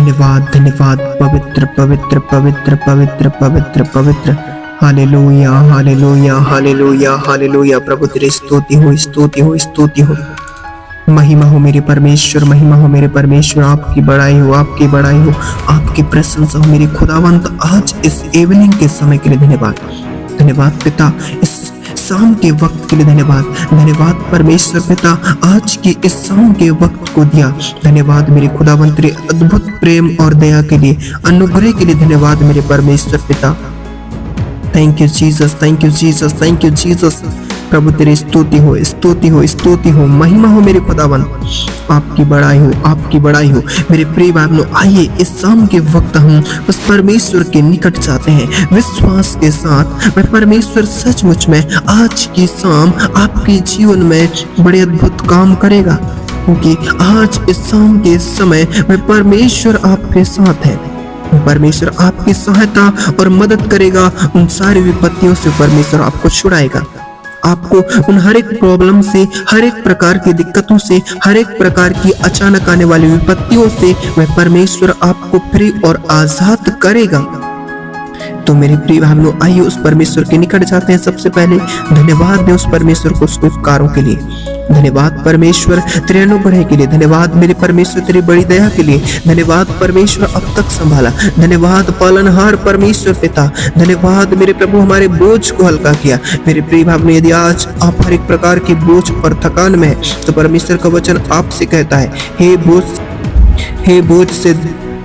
धन्यवाद धन्यवाद, पवित्र पवित्र पवित्र पवित्र पवित्र पवित्र। हालेलुया हालेलुया हालेलुया हालेलुया। प्रभु तेरी स्तुति हो स्तुति हो स्तुति हो। महिमा हो मेरे परमेश्वर, महिमा हो मेरे परमेश्वर। आपकी बड़ाई हो, आपकी बड़ाई हो, आपकी प्रशंसा हो मेरे खुदावंत। आज इस इवनिंग के समय के लिए धन्यवाद। धन्यवाद पिता, इस शाम के वक्त के लिए धन्यवाद। धन्यवाद परमेश्वर पिता, आज की इस शाम के वक्त को दिया। धन्यवाद मेरे खुदावंत, तेरे अद्भुत प्रेम और दया के लिए, अनुग्रह के लिए धन्यवाद मेरे परमेश्वर पिता। Thank you Jesus, thank you Jesus, thank you Jesus. प्रभु तेरी स्तुति हो स्तुति हो स्तुति हो। महिमा हो मेरे खुदावंत, आपकी बड़ाई हो, आपकी बड़ाई हो। मेरे प्रिय भाइयों, आइए इस शाम के वक्त हम उस परमेश्वर के निकट जाते हैं विश्वास के साथ। मैं परमेश्वर सचमुच में आज की शाम आपके जीवन में बड़े अद्भुत काम करेगा, क्योंकि आज इस शाम के समय में परमेश्वर आपके साथ है। परमेश्वर आपकी सहायता और मदद करेगा। उन सारी विपत्तियों से परमेश्वर आपको छुड़ाएगा। आपको उन हर एक प्रॉब्लम से, हर एक प्रकार की दिक्कतों से, हर एक प्रकार की अचानक आने वाली विपत्तियों से वह परमेश्वर आपको फ्री और आजाद करेगा। तो मेरे प्रिय भाइयों, आइए उस परमेश्वर के निकट जाते हैं। सबसे पहले धन्यवाद दें उस परमेश्वर को उसके उपकारों के लिए। धन्यवाद परमेश्वर तेरे अनुग्रह के लिए। धन्यवाद मेरे परमेश्वर तेरी बड़ी दया के लिए। धन्यवाद परमेश्वर अब तक संभाला। धन्यवाद पालनहार परमेश्वर पिता। धन्यवाद मेरे प्रभु हमारे बोझ को हल्का किया। मेरे प्रिय भाइयों, यदि आज आप हर एक प्रकार की बोझ और थकान में है तो परमेश्वर का वचन आपसे कहता है, हे बोझ से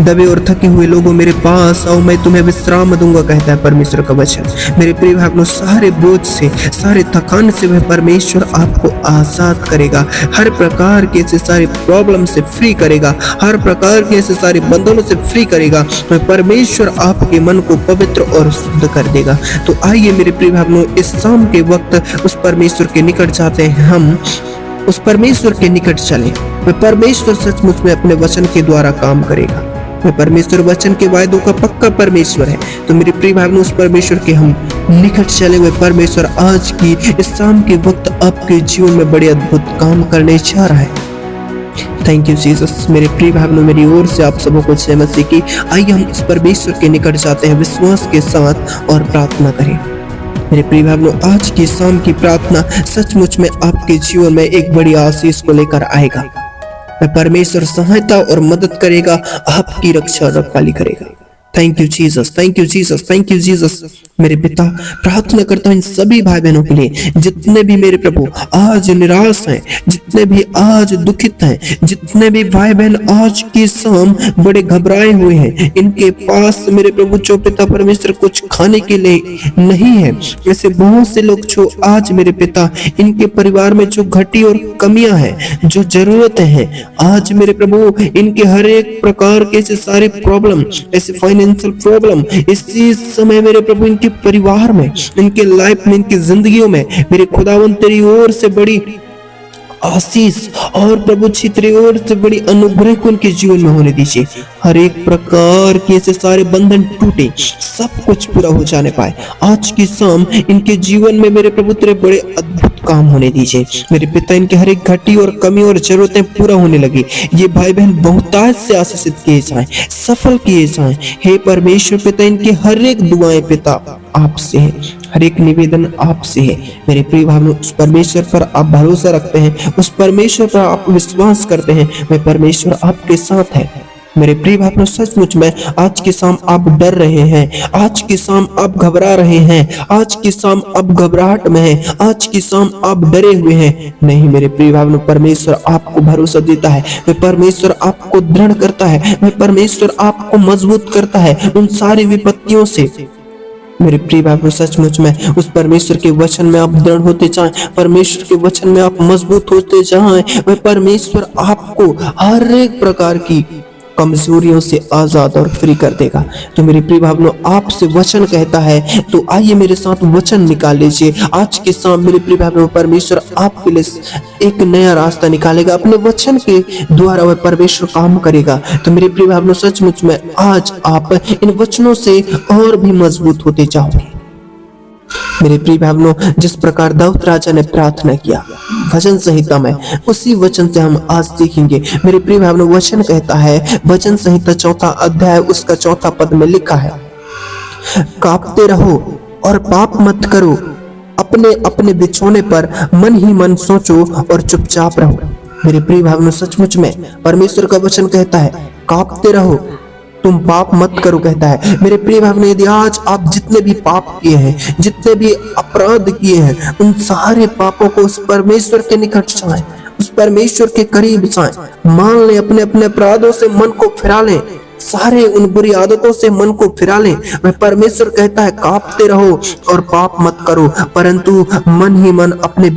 दबे और थके हुए लोगों मेरे पास आओ, मैं तुम्हें विश्राम दूंगा, कहता है परमेश्वर का वचन। मेरे प्रिय भाइयों, सारे बोझ से, सारे थकान से वह परमेश्वर आपको आजाद करेगा। हर प्रकार के ऐसे सारे प्रॉब्लम से फ्री करेगा। हर प्रकार के ऐसे सारे बंधनों से फ्री करेगा। वह परमेश्वर आपके मन को पवित्र और शुद्ध कर देगा। तो आइए मेरे प्रिय भाइयों, इस शाम के वक्त उस परमेश्वर के निकट जाते हैं। हम उस परमेश्वर के निकट चलें। वह परमेश्वर सचमुच में अपने वचन के द्वारा काम करेगा। वह परमेश्वर वचन के वायदों का पक्का परमेश्वर है। तो मेरे प्रिय भाइयों, उस परमेश्वर के हम निकट चले हुए परमेश्वर आज की इस शाम के वक्त आपके जीवन में बड़े अद्भुत काम करने जा रहा है। Thank you Jesus. मेरे प्रिय भाइयों, मेरी ओर से आप सबों को जय मसीह की। आइए हम उस परमेश्वर के निकट जाते हैं विश्वास के साथ और प्रार्थना करें। मेरे प्रिय भाइयों, आज की शाम की प्रार्थना सचमुच में आपके जीवन में एक बड़ी आशीष को लेकर आएगा। मैं परमेश्वर सहायता और मदद करेगा, आपकी रक्षा और रखवाली करेगा। Thank you Jesus, thank you Jesus, thank you Jesus. मेरे पिता, प्रार्थना करता हूँ इन सभी भाई बहनों के लिए जितने भी मेरे प्रभु आज निराश हैं, जितने भी आज दुखित हैं, जितने भी भाई बहन आज की शाम बड़े घबराए हुए हैं। इनके पास मेरे प्रभु जो पिता परमेश्वर कुछ खाने के लिए नहीं है। ऐसे बहुत से लोग जो आज मेरे पिता इनके परिवार में जो घटी और कमियां हैं, जो जरूरतें हैं, आज मेरे प्रभु इनके हर एक प्रकार के ऐसे सारे प्रॉब्लम, ऐसे फाइनेंशियल प्रॉब्लम इसी समय मेरे प्रभु इनके परिवार में, इनके लाइफ में, इनकी जिंदगियों में मेरे खुदावंत तेरी ओर से बड़ी आशीष और प्रभु तेरी ओर से बड़ी अनुग्रह को उनके जीवन में होने दीजिए। हर एक प्रकार के ऐसे सारे बंधन टूटे, सब कुछ पूरा हो जाने पाए। आज की शाम इनके जीवन में मेरे प्रभु तेरे बड़े अद्भुत काम होने दीजिए। मेरे पिता, इनके हर एक घटी और कमी और जरूरतें पूरा होने लगी। ये भाई बहन बहुतायत से आशीषित किए जाएं, सफल किए जाएं। हे परमेश्वर पिता, इनकी हर एक दुआएं पिता आपसे है, हर एक निवेदन आपसे है। मेरे प्रिय भाइयों, उस परमेश्वर पर आप भरोसा रखते हैं, उस परमेश्वर पर आप विश्वास करते हैं, वह परमेश्वर आपके साथ है। मेरे प्रिय भाइयों, सचमुच में आज की शाम आप डर रहे हैं, आज की शाम आप घबरा रहे हैं, आज की शाम आप घबराहट में हैं, आज की शाम आप डरे हुए हैं। नहीं मेरे प्रिय भाइयों, परमेश्वर आपको भरोसा देता है, वह परमेश्वर आपको दृढ़ करता है, वह परमेश्वर आपको मजबूत करता है उन सारी विपत्तियों से। मेरे प्रिय भाइयों, सचमुच में उस परमेश्वर के वचन में आप दृढ़ होते जाएं, परमेश्वर के वचन में आप मजबूत होते जाएं। वह परमेश्वर आपको हर एक प्रकार की कमजोरियों से आजाद और फ्री कर देगा। तो मेरे प्रिय भाइयों, आपसे वचन कहता है, तो आइए मेरे साथ वचन निकाल लीजिए। आज के शाम मेरे प्रिय भाइयों, परमेश्वर आपके लिए एक नया रास्ता निकालेगा। अपने वचन के द्वारा वह परमेश्वर काम करेगा। तो मेरे प्रिय भाइयों, सचमुच में आज आप इन वचनों से और भी मजबूत होते जाओगे। मेरे प्रिय भाइयों, जिस प्रकार दाऊद राजा ने प्रार्थना किया वचन संहिता में, उसी वचन से हम आज सीखेंगे। मेरे प्रिय भाइयों, वचन कहता है, वचन संहिता 4 अध्याय उसका 4 पद में लिखा है, कांपते रहो और पाप मत करो, अपने अपने बिछौने पर मन ही मन सोचो और चुपचाप रहो। मेरे प्रिय भाइयों, सचमुच में परमेश्वर का वचन कहता है, कांपते रहो, तुम पाप मत करो कहता है। मेरे प्रिय भाइयों, यदि आज आप जितने भी पाप किए हैं, जितने भी अपराध किए हैं, उन सारे पापों को उस परमेश्वर के निकट जाएं, उस परमेश्वर के करीब जाएं, मान लें, अपने अपने अपराधों से मन को फिरा लें, सारे उन बुरी आदतों से मन को फिरा लें। वह परमेश्वर कहता है, कांपते रहो और पाप मत करो, परंतु मन ही मन अपने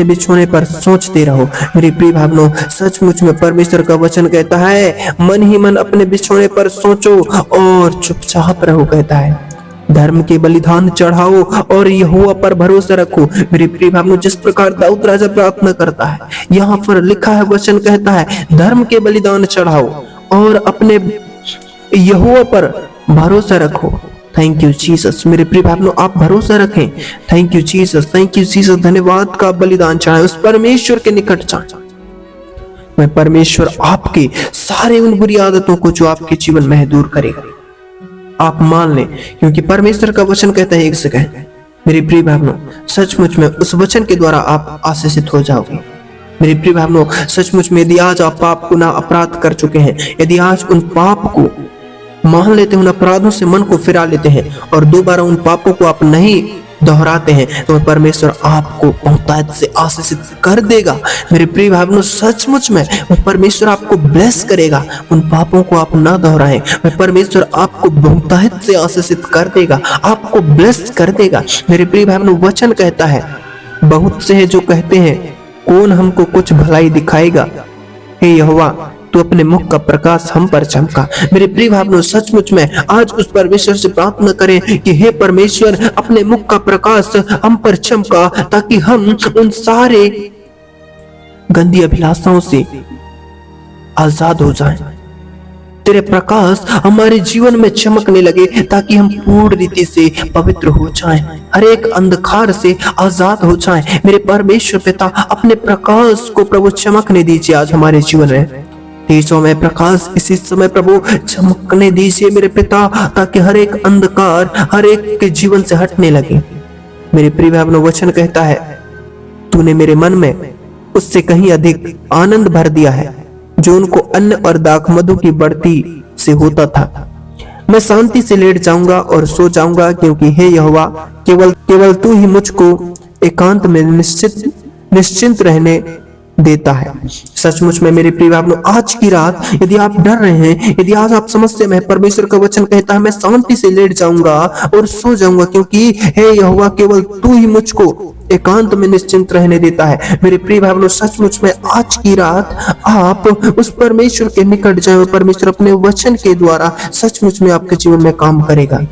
बिछौने पर सोचते रहो। मेरे प्रिय भाइयों, सचमुच में परमेश्वर का वचन कहता है, मन ही मन अपने बिछौने पर सोचो और चुपचाप रहो कहता है। धर्म के बलिदान चढ़ाओ और यहोवा पर भरोसा रखो। मेरे प्रिय भाइयों, जिस प्रकार दाऊद राजा प्रार्थना करता है, यहाँ पर लिखा है, वचन कहता है, धर्म के बलिदान चढ़ाओ और अपने यहोवा पर भरोसा रखो। Thank you Jesus. मेरे प्रिय भाइयों, आप भरोसा रखें। Thank you Jesus, thank you Jesus. धन्यवाद का बलिदान चढ़ाएं, उस परमेश्वर के निकट जाएं। मैं परमेश्वर आपके सारे उन बुरी आदतों को जो आपके जीवन में है दूर करेगा। आप मान लें, क्योंकि परमेश्वर का वचन कहता है, एक सेकंड मेरे प्रिय भाइयों, सचमुच में उस वचन के द्वारा आप आशीषित हो जाओगे। मेरे प्रिय भाइयों, सचमुच में यदि आज आप पाप को ना अपराध कर चुके हैं, यदि आज उन पाप को मान लेते हैं, उन अपराधों से मन को फिरा लेते हैं और दोबारा उन पापों को आप नहीं दोहराते हैं, तो परमेश्वर आपको बहुतायत से आशीषित कर देगा। मेरे प्रिय भाइयों, सचमुच में परमेश्वर आपको ब्लेस करेगा। उन पापों को आप ना दोहराएं, परमेश्वर आपको बहुतायत से आशीषित कर देगा, आपको ब्लेस कर देगा। मेरे प्रिय भाइयों, वचन कहता है, बहुत से हैं जो कहते हैं, कौन हमको कुछ भलाई दिखाएगा, हे यहोवा तो अपने मुख का प्रकाश हम पर चमका। मेरे प्रिय भाइयों, सचमुच में आज उस परमेश्वर से प्रार्थना करें कि हे परमेश्वर, अपने मुख का प्रकाश हम पर चमका, ताकि हम उन सारे गंदी अभिलाषाओं से आजाद हो जाएं। तेरे प्रकाश हमारे जीवन में चमकने लगे, ताकि हम पूर्ण रीति से पवित्र हो जाएं, हर एक अंधकार से आजाद हो जाएं। मेरे परमेश्वर पिता, अपने प्रकाश को प्रभु चमकने दीजिए आज हमारे जीवन में। देशों में प्रकाश इसी समय प्रभु चमकने दीजिए मेरे पिता, ताकि हर एक अंधकार हर एक के जीवन से हटने लगे। मेरे प्रिय भाइयों, वचन कहता है, तूने मेरे मन में उससे कहीं अधिक आनंद भर दिया है, जो उनको अन्न और दाख मधु की बढ़ती से होता था। मैं शांति से लेट जाऊंगा और सो जाऊंगा, क्योंकि हे यहोवा, केवल तू ही मुझको एकांत में निश्चिंत रहने देता है। सचमुच में मेरे प्रिय भाइयों, आज की रात यदि आप डर रहे हैं, यदि आज आप समस्या में, परमेश्वर का वचन कहता है, मैं शांति से लेट जाऊंगा और सो जाऊंगा, क्योंकि हे यहोवा, केवल तू ही मुझको एकांत में निश्चिंत रहने देता है। मेरे प्रिय भाइयों, सचमुच में आज की रात आप उस परमेश्वर के निकट जाएं, परमेश्वर अपने वचन के द्वारा सचमुच में आपके जीवन में काम करेगा।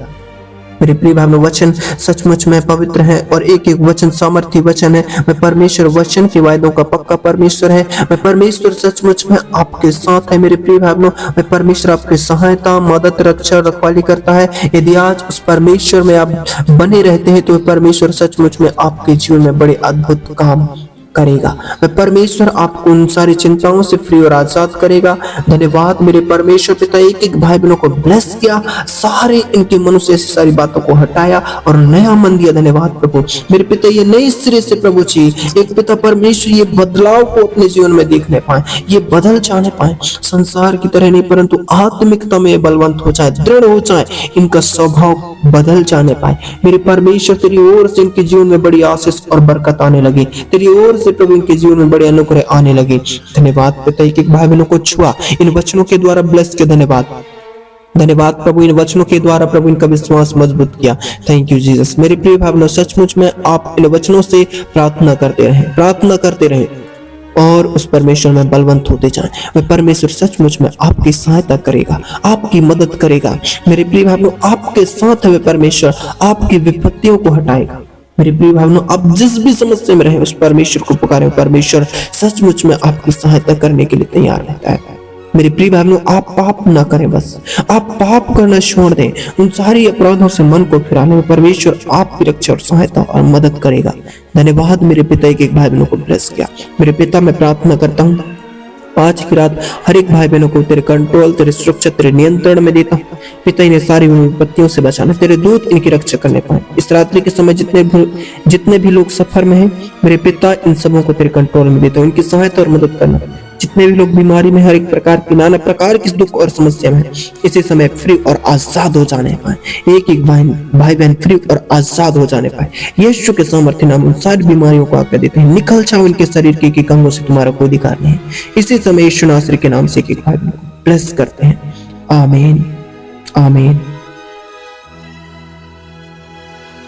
मेरे प्रिय भाइयों, वचन सचमुच में पवित्र है और एक एक वचन सामर्थी वचन है। मैं परमेश्वर वचन के वायदों का पक्का परमेश्वर है। मैं परमेश्वर सचमुच में आपके साथ है। मेरे प्रिय भाइयों, मैं परमेश्वर आपकी सहायता, मदद, रक्षा, रखवाली करता है। यदि आज उस परमेश्वर में आप बने रहते हैं, तो परमेश्वर सचमुच में आपके जीवन में बड़े अद्भुत काम करेगा। मैं परमेश्वर आपको उन सारी चिंताओं से फ्री और आजाद करेगा। धन्यवाद मेरे परमेश्वर पिता, एक एक भाई बहनों को ब्लेस किया, सारे इनके मनुष्य से ऐसी सारी बातों को हटाया और नया मन दिया। धन्यवाद प्रभु मेरे पिता, ये नए सिरे से प्रभु जी एक पिता परमेश्वर ये बदलाव को अपने जीवन में देखने पाए, ये बदल जाने पाए, संसार की तरह नहीं परंतु आत्मिकता में बलवंत हो जाए, दृढ़ हो जाए, इनका स्वभाव बदल जाने पाए। मेरे परमेश्वर, तेरी ओर से इनके जीवन में बड़ी आशीष और बरकत आने लगी, तेरी ओर से प्रभु इनके जीवन में बड़े अनुग्रह आने लगे। धन्यवाद पिता, एक एक भाई बहनों को छुआ, इन वचनों के द्वारा ब्लेस किया। धन्यवाद प्रभु, इन वचनों के द्वारा प्रभु इनका विश्वास मजबूत किया। Thank you Jesus. मेरे प्रिय भाई बहनों, सचमुच में आप इन वचनों से प्रार्थना करते रहे और उस परमेश्वर में बलवंत होते जाएं। वह परमेश्वर सचमुच में आपकी सहायता करेगा, आपकी मदद करेगा। मेरे प्रिय भाइयों, आपके साथ है परमेश्वर, आपकी विपत्तियों को हटाएगा। मेरे प्रिय भाइयों, आप जिस भी समस्या में रहे उस परमेश्वर को पुकारें, परमेश्वर सचमुच में आपकी सहायता करने के लिए तैयार रहता है। मेरे प्रिय भाई बहनों, आप पाप ना करें, बस आप पाप करना छोड़ दें। उन सारी अपराधों से मन को फिराने में परमेश्वर आपकी रक्षा और सहायता और मदद करेगा। धन्यवाद मेरे पिता, एक भाई बहनों को ब्लेस किया। मेरे पिता, मैं प्रार्थना करता हूँ आज की रात हर एक भाई बहनों को तेरे कंट्रोल, तेरे सुरक्षा, तेरे नियंत्रण में देता हूँ। पिता, इन्हें सारी विपत्तियों से बचाना, तेरे दूत इनकी रक्षा करने पाए। इस रात्रि के समय जितने भी लोग सफर में हैं, मेरे पिता, इन सबों को तेरे कंट्रोल में देता हूँ। इनकी सहायता और मदद करना। जितने भी लोग बीमारी में, हर एक प्रकार की, नाना प्रकार की दुख और समस्या में, इसी समय फ्री और आजाद हो जाने पाए। एक एक भाई बहन फ्री और आजाद हो जाने पाए। यीशु के सामर्थ्य नाम उन सारी बीमारियों को आज्ञा देते हैं, निकल जाओ इनके शरीर के एक अंगों से, तुम्हारा कोई अधिकार नहीं है। इसी समय यीशु नासरी के नाम से एक एक भाई बहन को ब्लेस करते हैं। आमीन, आमीन।